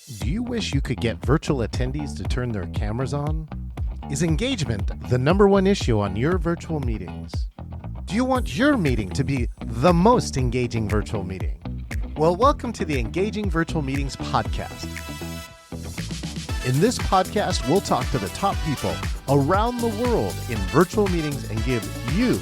Do you wish you could get virtual attendees to turn their cameras on? Is engagement the number one issue on your virtual meetings? Do you want your meeting to be the most engaging virtual meeting? Well, welcome to the Engaging Virtual Meetings podcast. In this podcast, we'll talk to the top people around the world in virtual meetings and give you,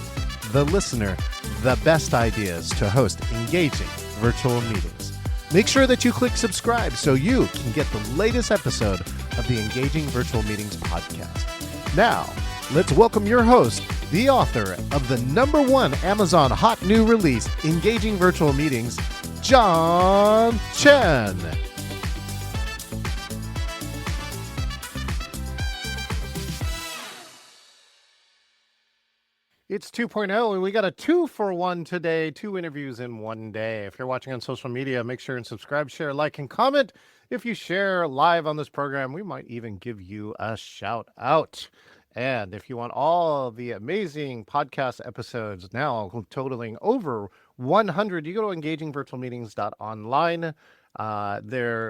the listener, the best ideas to host engaging virtual meetings. Make sure that you click subscribe so you can get the latest episode of the Engaging Virtual Meetings podcast. Now, let's welcome your host, the author of the #1 Amazon hot new release, Engaging Virtual Meetings, John Chen. It's 2.0, and we got a 2-for-1 today, 2 interviews in one day. If you're watching on social media, make sure and subscribe, share, like, and comment. If you share live on this program, we might even give you a shout out. And if you want all the amazing podcast episodes now totaling over 100, you go to engagingvirtualmeetings.online.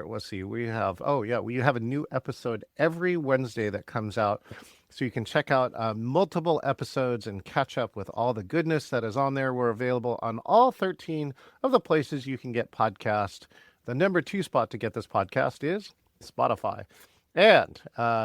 Let's see, we have a new episode every Wednesday that comes out. So you can check out multiple episodes and catch up with all the goodness that is on there. We're available on all 13 of the places you can get podcasts. The number 2 spot to get this podcast is Spotify. And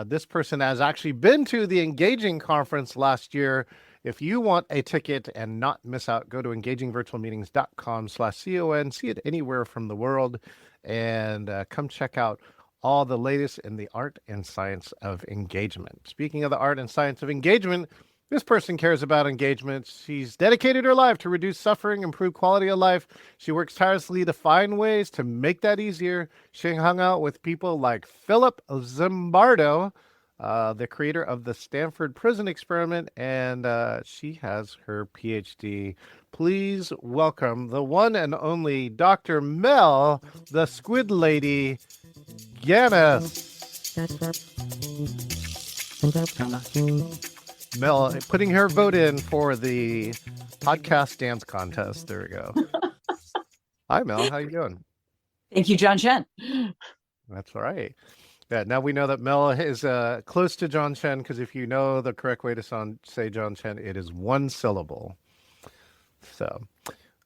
this person has actually been to the Engaging Conference last year. If you want a ticket and not miss out, go to engagingvirtualmeetings.com/con. See it anywhere from the world and come check out all the latest in the art and science of engagement. Speaking of the art and science of engagement, this person cares about engagement. She's dedicated her life to reduce suffering, improve quality of life. She works tirelessly to find ways to make that easier. She hung out with people like Philip Zimbardo, the creator of the Stanford Prison Experiment, and she has her PhD. Please welcome the one and only Dr. Mel, the Squid Lady, Ganus. Mel putting her vote in for the podcast dance contest. There we go. Hi, Mel. How you doing? Thank you, John Chen. That's all right. Yeah, now we know that Mel is close to John Chen, because if you know the correct way to say John Chen, it is one syllable. So,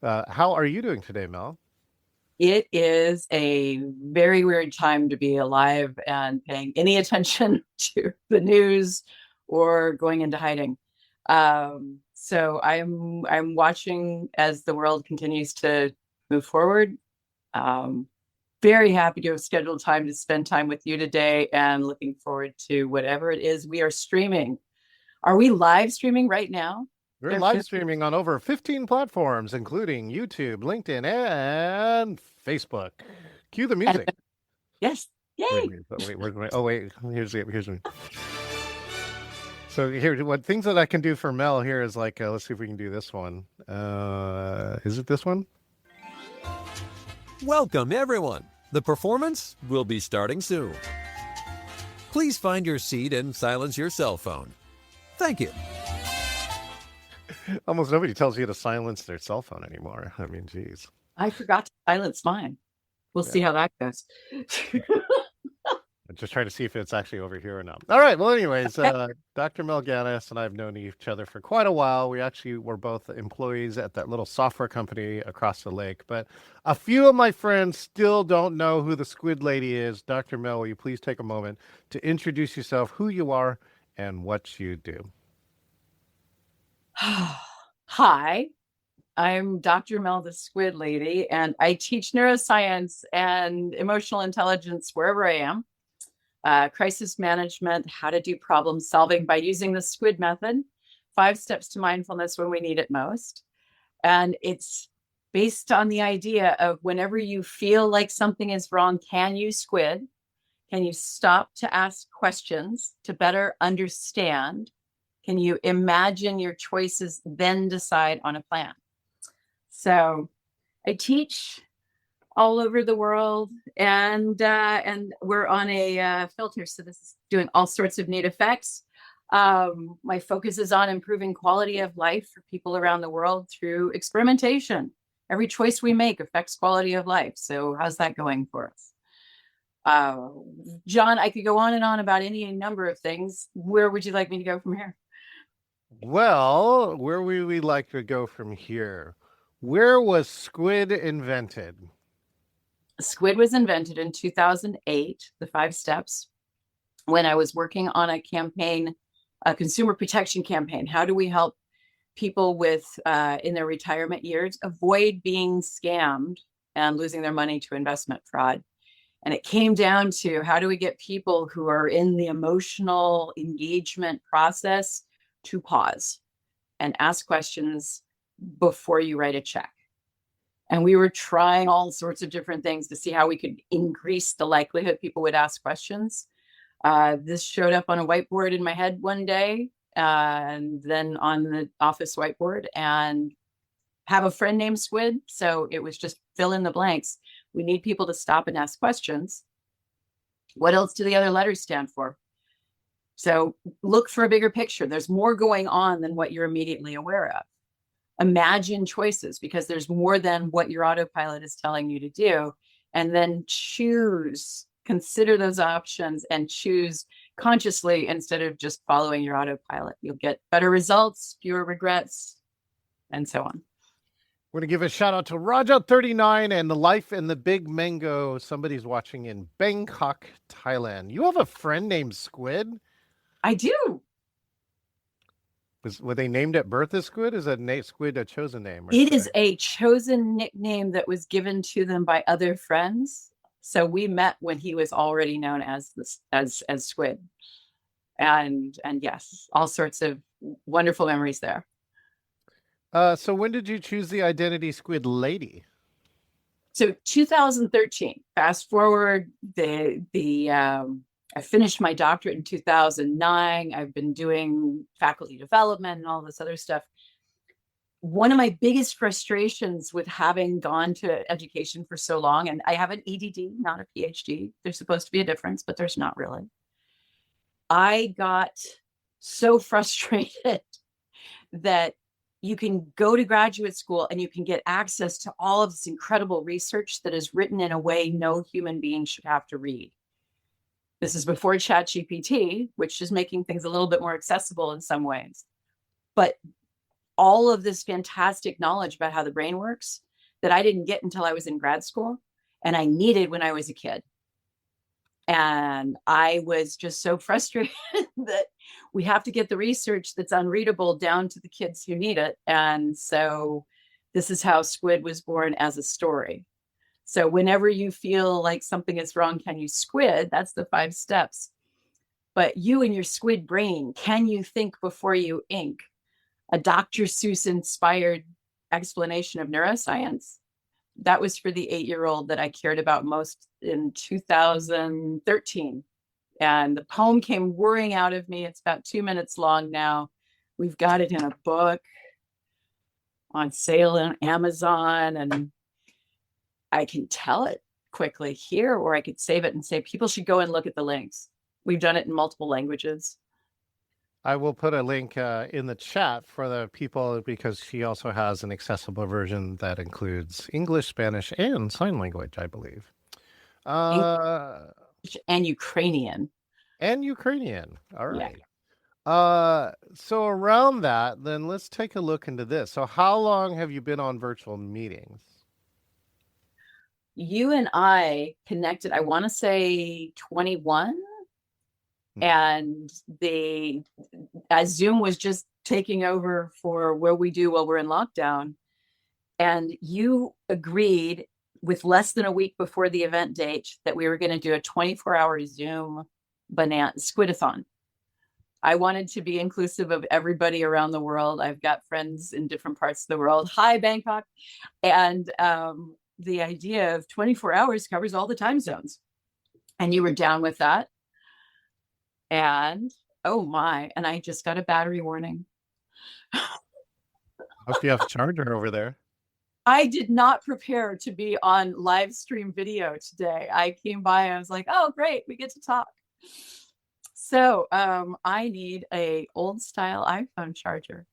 how are you doing today, Mel? It is a very weird time to be alive and paying any attention to the news or going into hiding. So I'm watching as the world continues to move forward. Very happy to have scheduled time to spend time with you today and looking forward to whatever it is we are streaming. Are we live streaming right now? We're live streaming on over 15 platforms, including YouTube, LinkedIn, and Facebook. Cue the music. Yes. Yay. Wait. Here's me. So here, what things that I can do for Mel here is like, let's see if we can do this one. Is it this one? Welcome, everyone. The performance will be starting soon. Please find your seat and silence your cell phone. Thank you. Almost nobody tells you to silence their cell phone anymore. I mean, geez. I forgot to silence mine. We'll see how that goes. I'm just trying to see if it's actually over here or not. All right. Well, anyways, Dr. Mel Ganus and I have known each other for quite a while. We actually were both employees at that little software company across the lake. But a few of my friends still don't know who the Squid Lady is. Dr. Mel, will you please take a moment to introduce yourself, who you are, and what you do? Hi, I'm Dr. Mel, the Squid Lady, and I teach neuroscience and emotional intelligence wherever I am. Crisis management, how to do problem solving by using the Squid method, 5 steps to mindfulness when we need it most. And it's based on the idea of whenever you feel like something is wrong, can you squid? Can you stop to ask questions to better understand? Can you imagine your choices, then decide on a plan? So I teach all over the world, and we're on a filter. So this is doing all sorts of neat effects. My focus is on improving quality of life for people around the world through experimentation. Every choice we make affects quality of life. So how's that going for us? Uh, John, I could go on and on about any number of things. Where would you like me to go from here? Well, where would we like to go from here? Where was squid invented? Squid was invented in 2008, the 5 steps, when I was working on a campaign, a consumer protection campaign. How do we help people with in their retirement years avoid being scammed and losing their money to investment fraud? And it came down to, how do we get people who are in the emotional engagement process to pause and ask questions before you write a check? And we were trying all sorts of different things to see how we could increase the likelihood people would ask questions. This showed up on a whiteboard in my head one day, and then on the office whiteboard, and have a friend named Squid. So it was just fill in the blanks. We need people to stop and ask questions. What else do the other letters stand for? So look for a bigger picture. There's more going on than what you're immediately aware of. Imagine choices, because there's more than what your autopilot is telling you to do. And then choose, consider those options and choose consciously instead of just following your autopilot. You'll get better results, fewer regrets, and so on. We're going to give a shout out to Raja39 and the Life in the Big Mango. Somebody's watching in Bangkok, Thailand. You have a friend named Squid? I do. Were they named at birth as Squid? Is that Squid a chosen name? It is a chosen nickname that was given to them by other friends. So we met when he was already known as Squid. And yes, all sorts of wonderful memories there. So when did you choose the identity Squid Lady? So 2013. Fast forward, I finished my doctorate in 2009. I've been doing faculty development and all this other stuff. One of my biggest frustrations with having gone to education for so long, and I have an ADD, not a PhD. There's supposed to be a difference, but there's not really. I got so frustrated that you can go to graduate school and you can get access to all of this incredible research that is written in a way no human being should have to read. This is before ChatGPT, which is making things a little bit more accessible in some ways. But all of this fantastic knowledge about how the brain works that I didn't get until I was in grad school, and I needed when I was a kid. And I was just so frustrated that we have to get the research that's unreadable down to the kids who need it. And so this is how Squid was born, as a story. So whenever you feel like something is wrong, can you squid? That's the 5 steps. But you and your squid brain, can you think before you ink? A Dr. Seuss inspired explanation of neuroscience. That was for the 8-year-old that I cared about most in 2013. And the poem came whirring out of me. It's about 2 minutes long now. We've got it in a book on sale on Amazon, and I can tell it quickly here, or I could save it and say people should go and look at the links. We've done it in multiple languages. I will put a link in the chat for the people, because she also has an accessible version that includes English, Spanish, and sign language, I believe. And Ukrainian. And Ukrainian. All right. Yeah. So around that, then let's take a look into this. So how long have you been on virtual meetings? You and I connected, I want to say 21. And as Zoom was just taking over for what we do while we're in lockdown, and you agreed with less than a week before the event date that we were going to do a 24-hour Zoom Squidathon. I wanted to be inclusive of everybody around the world. I've got friends in different parts of the world. Hi, Bangkok. And the idea of 24 hours covers all the time zones. And you were down with that. And oh my, and I just got a battery warning. Hope you have a charger over there. I did not prepare to be on live stream video today. I came by and I was like, oh, great, we get to talk. So I need a old style iPhone charger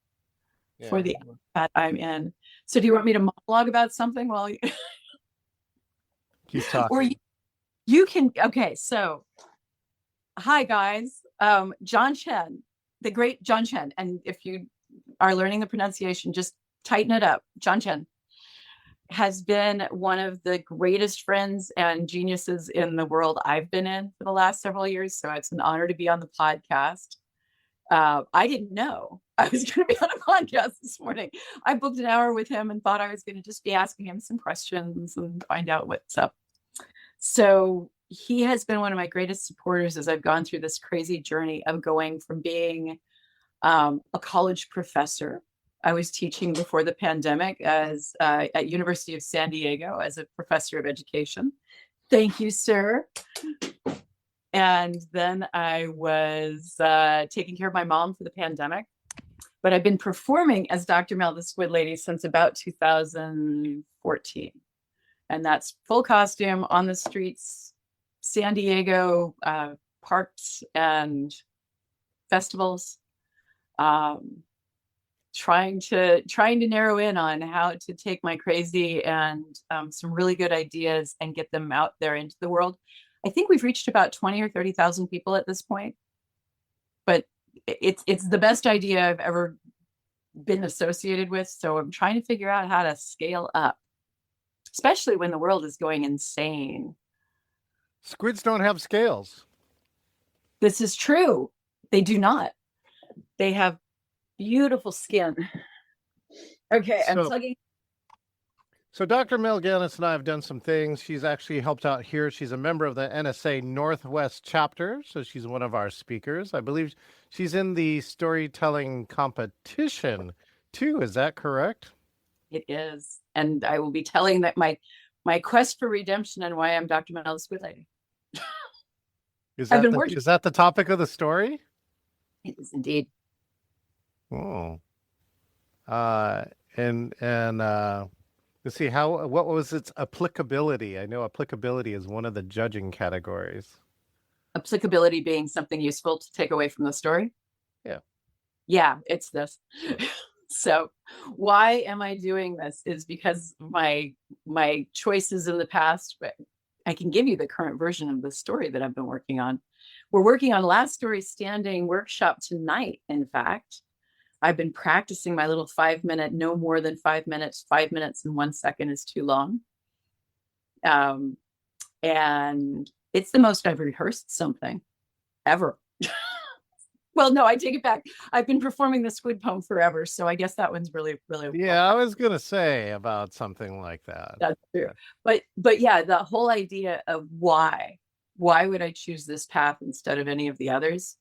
for the app that I'm in. So do you want me to monologue about something while you keep talking? You can, okay, so hi guys. John Chen, the great John Chen. And if you are learning the pronunciation, just tighten it up. John Chen has been one of the greatest friends and geniuses in the world I've been in for the last several years. So it's an honor to be on the podcast. I didn't know I was going to be on a podcast this morning. I booked an hour with him and thought I was going to just be asking him some questions and find out what's up. So he has been one of my greatest supporters as I've gone through this crazy journey of going from being a college professor. I was teaching before the pandemic as at University of San Diego as a professor of education. Thank you, sir. And then I was taking care of my mom for the pandemic. But I've been performing as Dr. Mel, the Squid Lady, since about 2014. And that's full costume on the streets, San Diego, parks and festivals. Trying to narrow in on how to take my crazy and some really good ideas and get them out there into the world. I think we've reached about 20 or 30,000 people at this point, but it's the best idea I've ever been associated with. So I'm trying to figure out how to scale up, especially when the world is going insane. Squids don't have scales. This is true. They do not. They have beautiful skin. Okay, I'm tugging. So Dr. Mel Ganus and I have done some things. She's actually helped out here. She's a member of the NSA Northwest chapter, so she's one of our speakers. I believe she's in the storytelling competition too. Is that correct? It is. And I will be telling that my quest for redemption and why I'm Dr. Mel, the Squid Lady. Is that the topic of the story? It is indeed. Oh. Let's see, what was its applicability? I know applicability is one of the judging categories. Applicability being something useful to take away from the story? Yeah. Yeah, it's this. So why am I doing this is because my choices in the past, but I can give you the current version of the story that I've been working on. We're working on Last Story Standing workshop tonight, in fact. I've been practicing my little 5-minute, no more than 5 minutes. 5 minutes and 1 second is too long. And it's the most I've rehearsed something ever. Well, no, I take it back. I've been performing the Squid poem forever. So I guess that one's really, really. Yeah, I was going to say about something like that. That's true. But yeah, the whole idea of why would I choose this path instead of any of the others?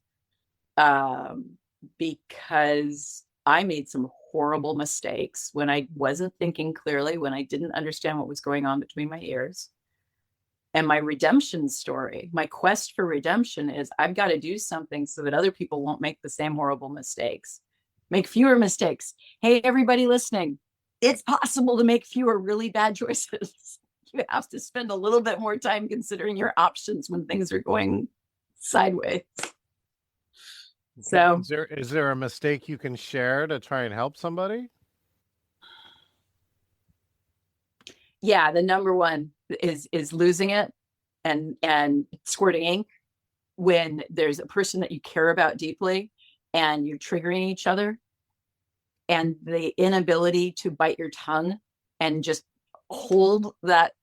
Because I made some horrible mistakes when I wasn't thinking clearly, when I didn't understand what was going on between my ears. And my redemption story, my quest for redemption is I've got to do something so that other people won't make the same horrible mistakes, make fewer mistakes. Hey, everybody listening, it's possible to make fewer really bad choices. You have to spend a little bit more time considering your options when things are going sideways. So is there a mistake you can share to try and help somebody? Yeah, the number one is losing it and squirting ink when there's a person that you care about deeply and you're triggering each other, and the inability to bite your tongue and just hold that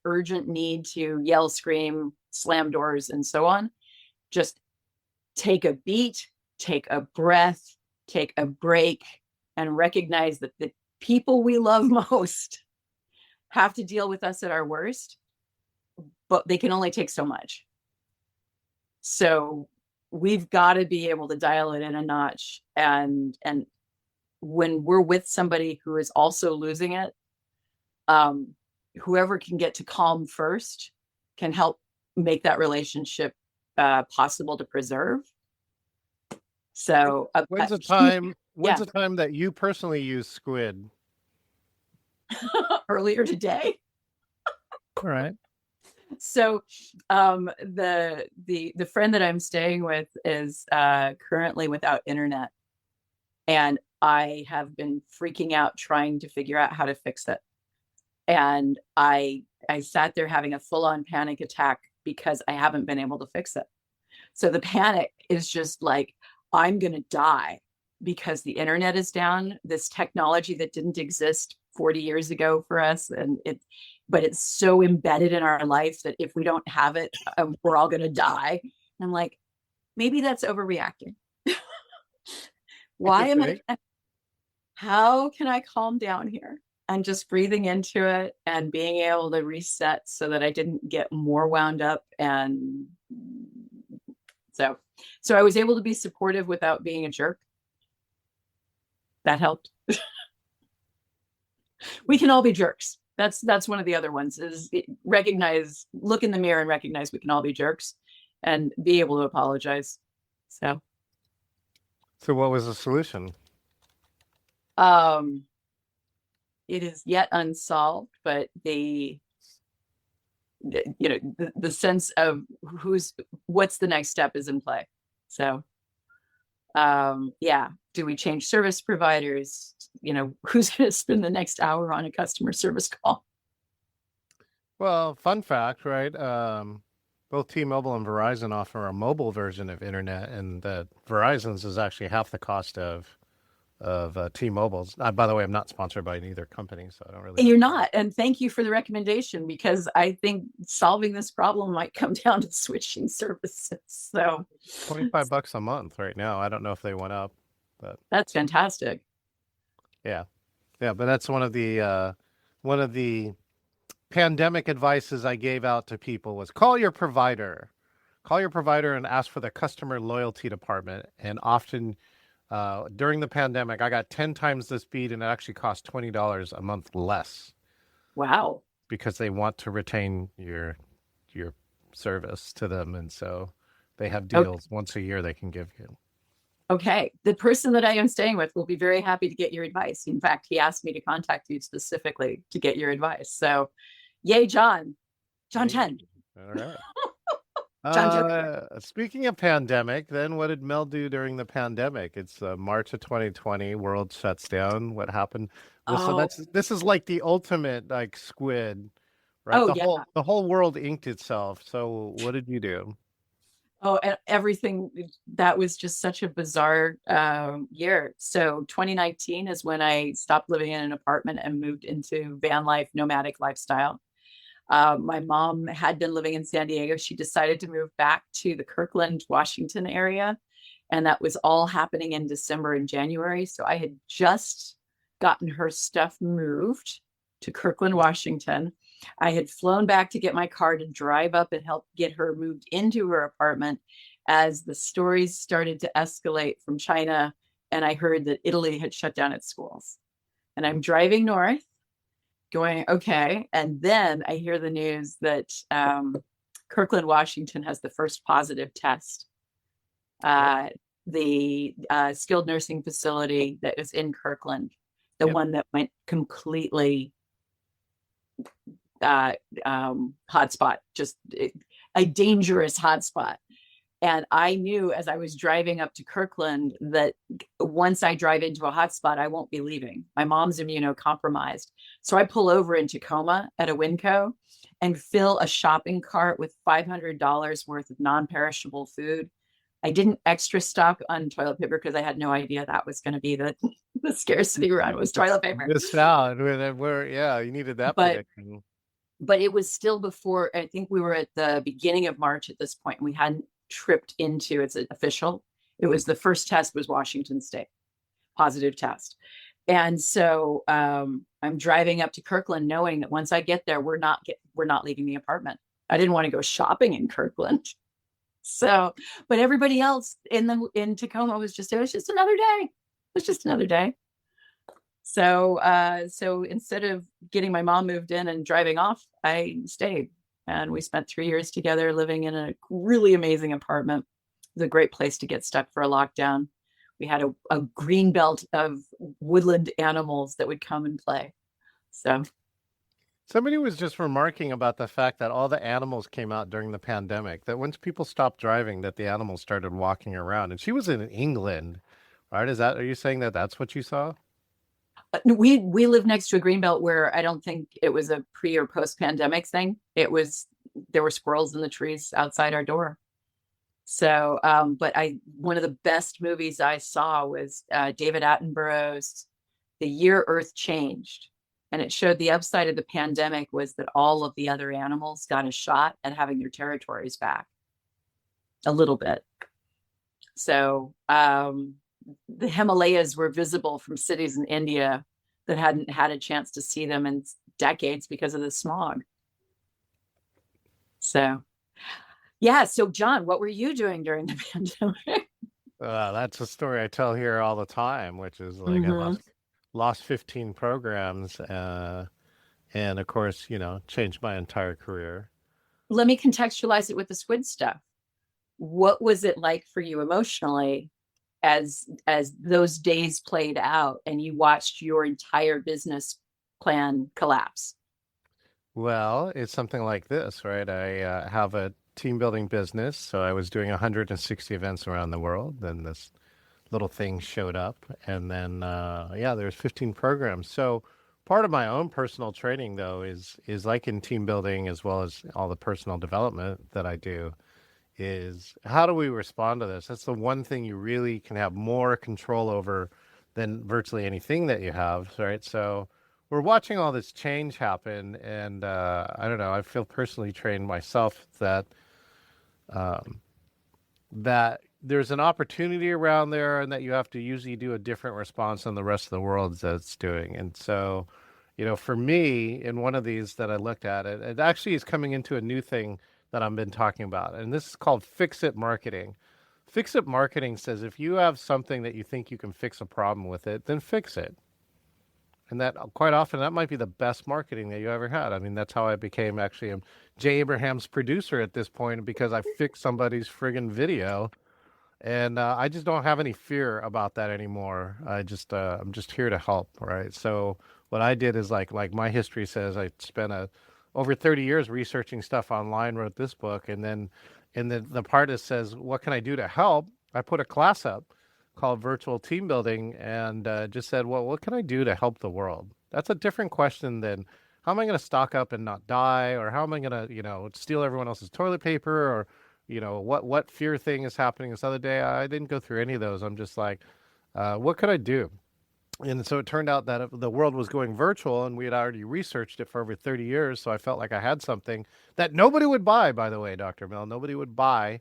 urgent need to yell, scream, slam doors, and so on. Just take a beat, take a breath, take a break, and recognize that the people we love most have to deal with us at our worst, but they can only take so much. So we've got to be able to dial it in a notch. And when we're with somebody who is also losing it, whoever can get to calm first can help make that relationship possible to preserve. So when's the time that you personally use Squid? Earlier today. All right. So the friend that I'm staying with is currently without internet, and I have been freaking out trying to figure out how to fix it. And I sat there having a full-on panic attack because I haven't been able to fix it. So the panic is just like, I'm going to die because the internet is down, this technology that didn't exist 40 years ago for us. But it's so embedded in our life that if we don't have it, we're all going to die. And I'm like, maybe that's overreacting. Why am I? How can I calm down here? And just breathing into it and being able to reset so that I didn't get more wound up. And so I was able to be supportive without being a jerk. That helped. We can all be jerks. That's one of the other ones, is look in the mirror and recognize we can all be jerks and be able to apologize. So what was the solution? It is yet unsolved, but the sense of what's the next step is in play. So do we change service providers? Who's going to spend the next hour on a customer service call? Well, fun fact, right? Both T-Mobile and Verizon offer a mobile version of internet, and Verizon's is actually half the cost of T-Mobile's. By the way, I'm not sponsored by neither company, so I don't really. You're not, and thank you for the recommendation, because I think solving this problem might come down to switching services. So $25 a month right now. I don't know if they went up, but that's fantastic. Yeah, but that's one of the pandemic advices I gave out to people was call your provider and ask for the customer loyalty department. And often during the pandemic, I got 10 times the speed, and it actually cost $20 a month less. Wow. Because they want to retain your service to them. And so they have deals once a year they can give you. Okay. The person that I am staying with will be very happy to get your advice. In fact, he asked me to contact you specifically to get your advice. So yay, John 10. All right. Speaking of pandemic, then what did Mel do during the pandemic? It's March of 2020. World shuts down. What happened? Well, so this is like the ultimate like Squid, right? The whole world inked itself. So what did you do? Oh, and everything. That was just such a bizarre year. So 2019 is when I stopped living in an apartment and moved into van life, nomadic lifestyle. My mom had been living in San Diego. She decided to move back to the Kirkland, Washington area. And that was all happening in December and January. So I had just gotten her stuff moved to Kirkland, Washington. I had flown back to get my car to drive up and help get her moved into her apartment as the stories started to escalate from China. And I heard that Italy had shut down its schools. And I'm driving north going, okay. And then I hear the news that Kirkland, Washington has the first positive test. The skilled nursing facility that is in Kirkland, the one that went completely hotspot, just a dangerous hotspot. And I knew as I was driving up to Kirkland that once I drive into a hotspot, I won't be leaving. My mom's immunocompromised. So I pull over in Tacoma at a Winco and fill a shopping cart with $500 worth of non-perishable food. I didn't extra stock on toilet paper because I had no idea that was going to be the scarcity run was toilet paper. Missed out. You needed that prediction. But it was still before, I think we were at the beginning of March at this point. We hadn't tripped into it's official. It was the first test was Washington State, positive test. And so I'm driving up to Kirkland knowing that once I get there, we're not leaving the apartment. I didn't want to go shopping in Kirkland. So, but everybody else in Tacoma was just another day. It was just another day. So instead of getting my mom moved in and driving off, I stayed, and we spent 3 years together living in a really amazing apartment. It was a great place to get stuck for a lockdown. We had a green belt of woodland animals that would come and play. So somebody was just remarking about the fact that all the animals came out during the pandemic, that once people stopped driving, that the animals started walking around. And she was in England, right? Are you saying that that's what you saw? We live next to a greenbelt where I don't think it was a pre or post pandemic thing. It was there were squirrels in the trees outside our door. So, but one of the best movies I saw was David Attenborough's The Year Earth Changed. And it showed the upside of the pandemic was that all of the other animals got a shot at having their territories back a little bit. So the Himalayas were visible from cities in India that hadn't had a chance to see them in decades because of the smog. So, yeah. So, John, what were you doing during the pandemic? That's a story I tell here all the time, which is like I lost 15 programs, and of course, changed my entire career. Let me contextualize it with the Squid stuff. What was it like for you emotionally as those days played out and you watched your entire business plan collapse? Well, it's something like this, right? I have a team building business, so I was doing 160 events around the world. Then this little thing showed up, and then there's 15 programs. So part of my own personal training, though, is like in team building as well as all the personal development that I do. Is how do we respond to this? That's the one thing you really can have more control over than virtually anything that you have, right? So we're watching all this change happen, and I don't know. I feel personally trained myself that that there's an opportunity around there, and that you have to usually do a different response than the rest of the world that's doing. And so, for me, in one of these that I looked at, it actually is coming into a new thing that I've been talking about, and this is called fix-it marketing. Fix-it marketing says if you have something that you think you can fix a problem with it, then fix it. And that quite often, that might be the best marketing that you ever had. I mean, that's how I became actually Jay Abraham's producer at this point, because I fixed somebody's friggin' video. And I just don't have any fear about that anymore. I'm just here to help, right? So what I did is like my history says, I spent over 30 years researching stuff online, wrote this book, and then the part that says, what can I do to help? I put a class up called Virtual Team Building, and just said, well, what can I do to help the world? That's a different question than how am I going to stock up and not die, or how am I going to, steal everyone else's toilet paper, or, what fear thing is happening this other day. I didn't go through any of those. I'm just like, what could I do? And so it turned out that the world was going virtual, and we had already researched it for over 30 years. So I felt like I had something that nobody would buy, by the way, Dr. Mel. Nobody would buy,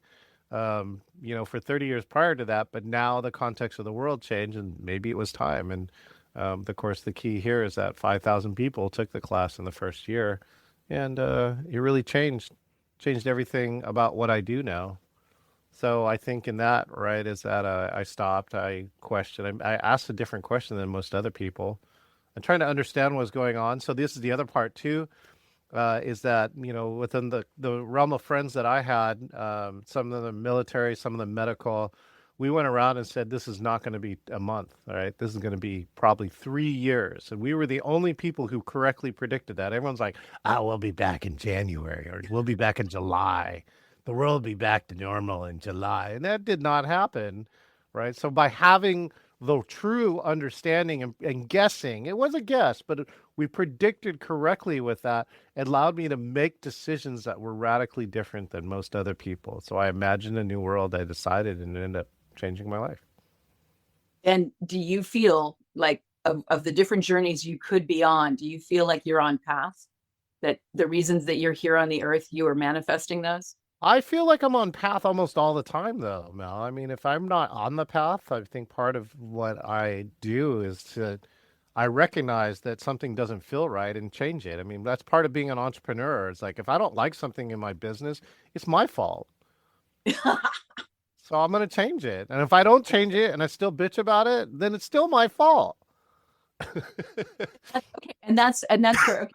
for 30 years prior to that. But now the context of the world changed, and maybe it was time. And of course, the key here is that 5,000 people took the class in the first year, and it really changed everything about what I do now. So I think in that, right, is that I stopped, I questioned, I asked a different question than most other people. I'm trying to understand what's going on. So this is the other part too, is that, within the realm of friends that I had, some of them military, some of them medical, we went around and said, this is not going to be a month, all right? This is going to be probably 3 years. And we were the only people who correctly predicted that. Everyone's like, we'll be back in January, or we'll be back in July. The world will be back to normal in July. And that did not happen, right? So by having the true understanding and guessing, it was a guess, but we predicted correctly with that. It allowed me to make decisions that were radically different than most other people. So I imagined a new world. I decided, and it ended up changing my life. And do you feel like of the different journeys you could be on, do you feel like you're on path? That the reasons that you're here on the earth, you are manifesting those? I feel like I'm on path almost all the time, though, Mel. I mean, if I'm not on the path, I think part of what I do is I recognize that something doesn't feel right and change it. I mean, that's part of being an entrepreneur. It's like, if I don't like something in my business, it's my fault. So I'm going to change it. And if I don't change it and I still bitch about it, then it's still my fault. Okay. And that's where, okay.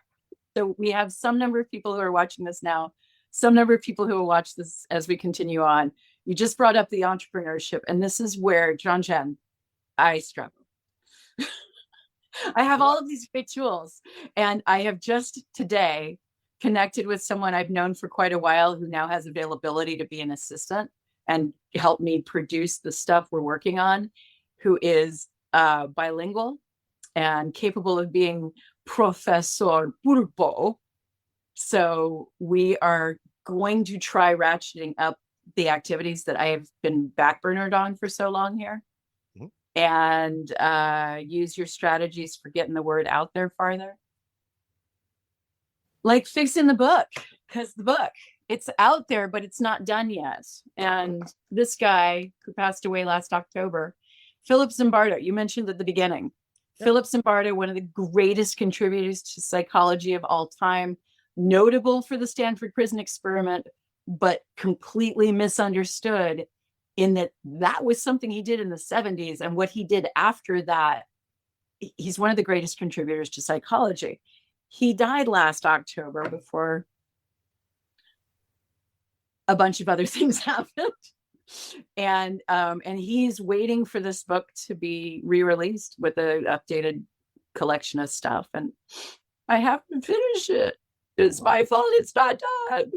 So we have some number of people who are watching this now, some number of people who will watch this as we continue on. You just brought up the entrepreneurship, and this is where, John Jen, I struggle. I have all of these great tools, and I have just today connected with someone I've known for quite a while who now has availability to be an assistant and help me produce the stuff we're working on, who is bilingual and capable of being Professor Burbo. So we are going to try ratcheting up the activities that I have been backburnered on for so long here, and use your strategies for getting the word out there farther. Like fixing the book, because the book, it's out there, but it's not done yet. And this guy who passed away last October, Philip Zimbardo, you mentioned at the beginning. Yep. Philip Zimbardo, one of the greatest contributors to psychology of all time, notable for the Stanford Prison Experiment, but completely misunderstood in that was something he did in the 70s. And what he did after that, he's one of the greatest contributors to psychology. He died last October before a bunch of other things happened. And he's waiting for this book to be re-released with an updated collection of stuff. And I have to finish it. It's my fault it's not done.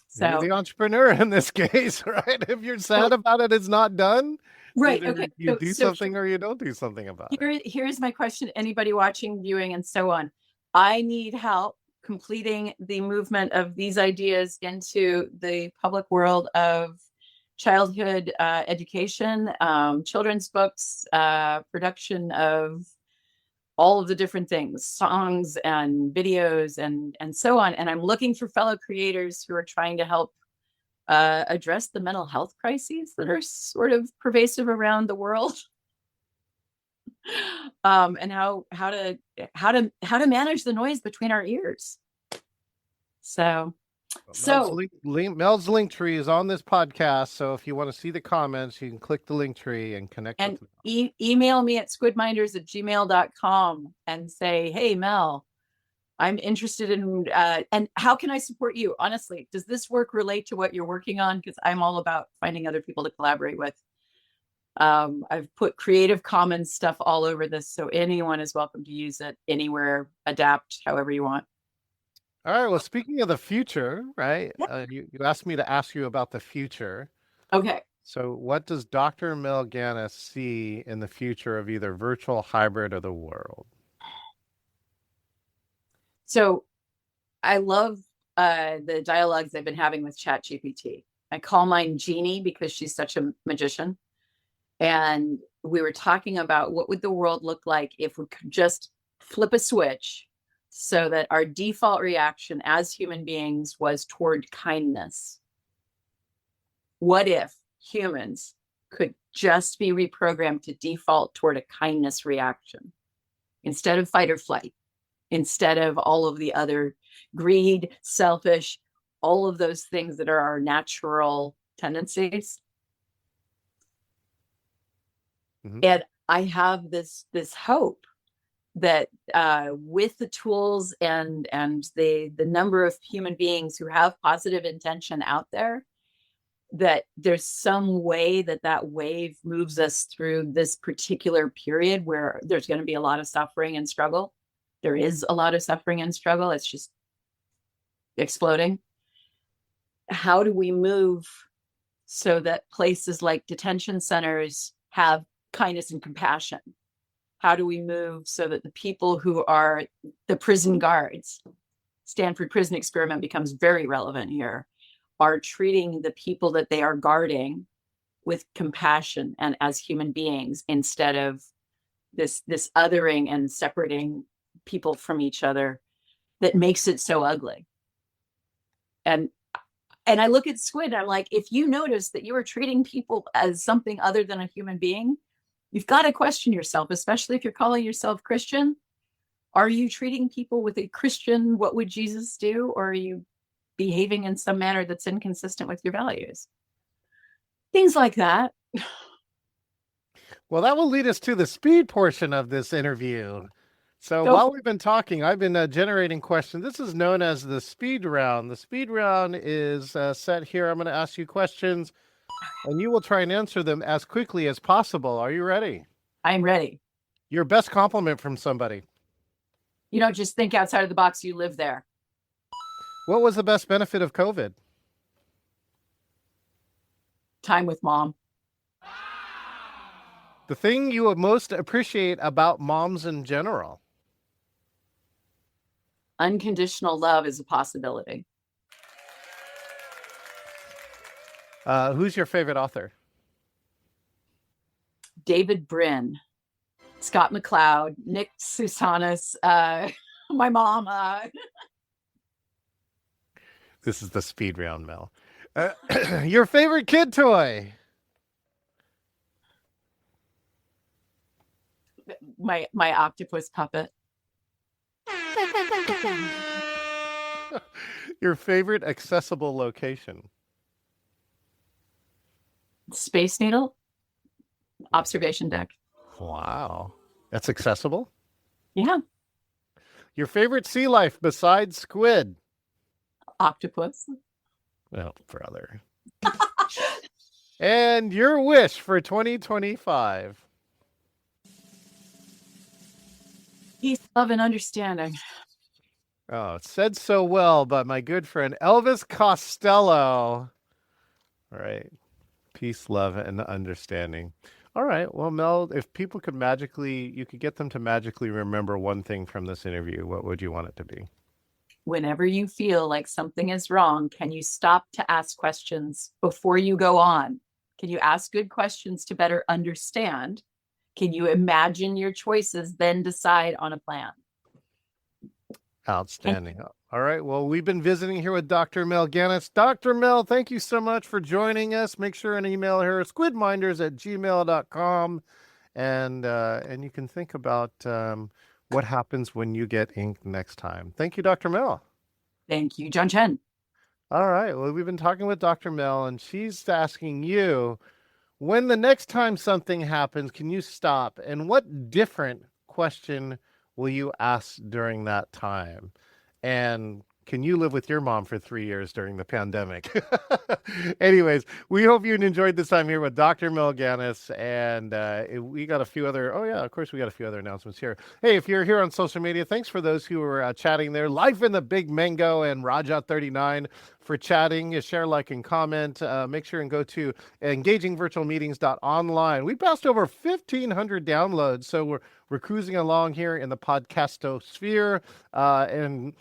So you're the entrepreneur in this case, right? If you're sad about it, it's not done. Right. Either okay. You do something or you don't do something about it. Here's my question to anybody watching, viewing, and so on. I need help completing the movement of these ideas into the public world of childhood education, children's books, production of all of the different things, songs and videos and so on. And I'm looking for fellow creators who are trying to help address the mental health crises that are sort of pervasive around the world, and how to manage the noise between our ears. Mel's link tree is on this podcast, so if you want to see the comments, you can click the link tree and connect. And email me at squidminders@gmail.com and say, hey, Mel, I'm interested in, and how can I support you? Honestly, does this work relate to what you're working on? Because I'm all about finding other people to collaborate with. I've put Creative Commons stuff all over this, so anyone is welcome to use it anywhere, adapt however you want. All right. Well, speaking of the future, right? Yeah. You asked me to ask you about the future. Okay. So what does Dr. Mel Ganus see in the future of either virtual, hybrid, or the world? So I love the dialogues I've been having with ChatGPT. I call mine Jeannie because she's such a magician. And we were talking about what would the world look like if we could just flip a switch so that our default reaction as human beings was toward kindness. What if humans could just be reprogrammed to default toward a kindness reaction instead of fight or flight, instead of all of the other greed, selfish, all of those things that are our natural tendencies? Mm-hmm. And I have this hope that with the tools and the number of human beings who have positive intention out there, that there's some way that wave moves us through this particular period where there's going to be a lot of suffering and struggle. There is a lot of suffering and struggle. It's just exploding. How do we move so that places like detention centers have kindness and compassion? How do we move so that the people who are the prison guards, Stanford Prison Experiment becomes very relevant here, are treating the people that they are guarding with compassion and as human beings instead of this othering and separating people from each other that makes it so ugly. And I look at Squid and I'm like, if you notice that you are treating people as something other than a human being, you've got to question yourself, especially if you're calling yourself Christian. Are you treating people with a Christian, what would Jesus do? Or are you behaving in some manner that's inconsistent with your values? Things like that. Well, that will lead us to the speed portion of this interview. So while we've been talking, I've been generating questions. This is known as the speed round. The speed round is set here. I'm going to ask you questions, and you will try and answer them as quickly as possible. Are you ready? I'm ready. Your best compliment from somebody. You don't just think outside of the box, you live there. What was the best benefit of COVID? Time with mom. The thing you would most appreciate about moms in general. Unconditional love is a possibility. Who's your favorite author? David Brin, Scott McCloud, Nick Susanis, my mom. This is the speed round, Mel. Your favorite kid toy? My octopus puppet. Your favorite accessible location? Space Needle, observation deck. Wow. That's accessible? Yeah. Your favorite sea life besides squid? Octopus. Oh, brother. And your wish for 2025? Peace, love, and understanding. Oh, it said so well by my good friend Elvis Costello. All right. Peace, love, and understanding. All right. Well, Mel, if people could you could get them to magically remember one thing from this interview, what would you want it to be? Whenever you feel like something is wrong, can you stop to ask questions before you go on? Can you ask good questions to better understand? Can you imagine your choices, then decide on a plan? Outstanding. All right. Well, we've been visiting here with Dr. Mel Ganus. Dr. Mel, thank you so much for joining us. Make sure and email her squidminders@gmail.com. And you can think about what happens when you get inked next time. Thank you, Dr. Mel. Thank you, John Chen. All right. Well, we've been talking with Dr. Mel, and she's asking you, when the next time something happens, can you stop? And what different question will you ask during that time? And can you live with your mom for 3 years during the pandemic? Anyways, we hope you enjoyed this time here with Dr. Mel Ganus. And we got a few other, of course, we got a few other announcements here. Hey, if you're here on social media, thanks for those who were chatting there. Life in the Big Mango and Raja39 for chatting. Share, like, and comment. Make sure and go to engagingvirtualmeetings.online. We passed over 1,500 downloads, so we're cruising along here in the podcastosphere. And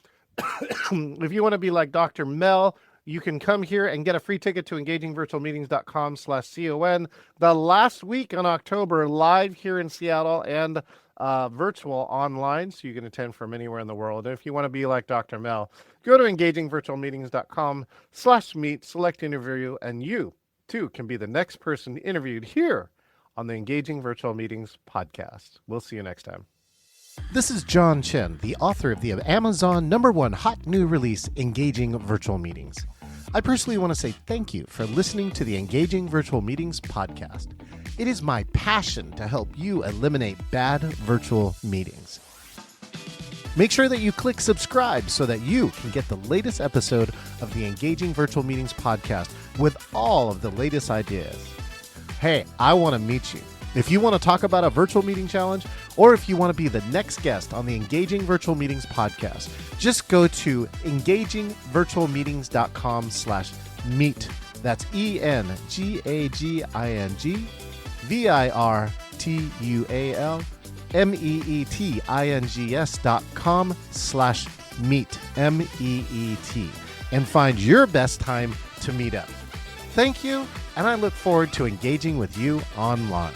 if you want to be like Dr. Mel, you can come here and get a free ticket to engagingvirtualmeetings.com/CON. The last week in October, live here in Seattle and virtual online, so you can attend from anywhere in the world. And if you want to be like Dr. Mel, go to engagingvirtualmeetings.com/meet, select interview, and you too can be the next person interviewed here on the Engaging Virtual Meetings podcast. We'll see you next time. This is John Chen, the author of the Amazon #1 hot new release, Engaging Virtual Meetings. I personally want to say thank you for listening to the Engaging Virtual Meetings podcast. It is my passion to help you eliminate bad virtual meetings. Make sure that you click subscribe so that you can get the latest episode of the Engaging Virtual Meetings podcast with all of the latest ideas. Hey, I want to meet you. If you want to talk about a virtual meeting challenge, or if you want to be the next guest on the Engaging Virtual Meetings podcast, just go to engagingvirtualmeetings.com/meet. That's engagingvirtualmeetings.com/meet, MEET, and find your best time to meet up. Thank you, and I look forward to engaging with you online.